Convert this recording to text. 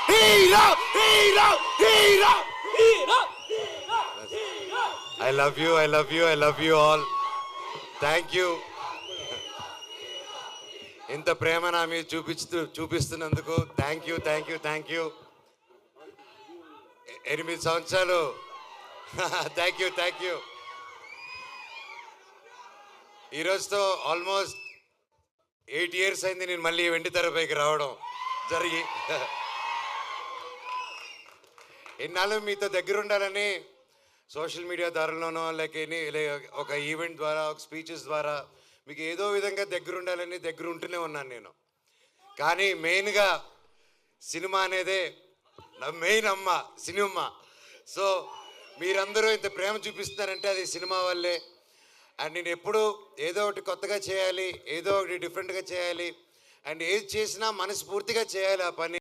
Hero hero hero hero. I love you, I love you, I love you all. Thank you. ఇంత ప్రేమ నా మీద చూపిస్తున్నందుకు thank you thank you thank you. 8 సంవత్సరాలు thank you thank you. ఈరోజుతో almost 8 years అయింది నేను మళ్ళీ వెండి తెరపైకి రావడం జరిగి. ఎన్నాళ్ళు మీతో దగ్గర ఉండాలని సోషల్ మీడియా ద్వారాలోనో లేక ఒక ఈవెంట్ ద్వారా ఒక స్పీచెస్ ద్వారా మీకు ఏదో విధంగా దగ్గర ఉండాలని దగ్గర ఉంటూనే ఉన్నాను నేను. కానీ మెయిన్గా సినిమా అనేదే నా మెయిన్ అమ్మ సినిమా. సో మీరందరూ ఇంత ప్రేమ చూపిస్తున్నారంటే అది సినిమా వల్లే. అండ్ నేను ఎప్పుడు ఏదో ఒకటి కొత్తగా చేయాలి, ఏదో ఒకటి డిఫరెంట్గా చేయాలి, అండ్ ఏది చేసినా మనస్ఫూర్తిగా చేయాలి ఆ పని.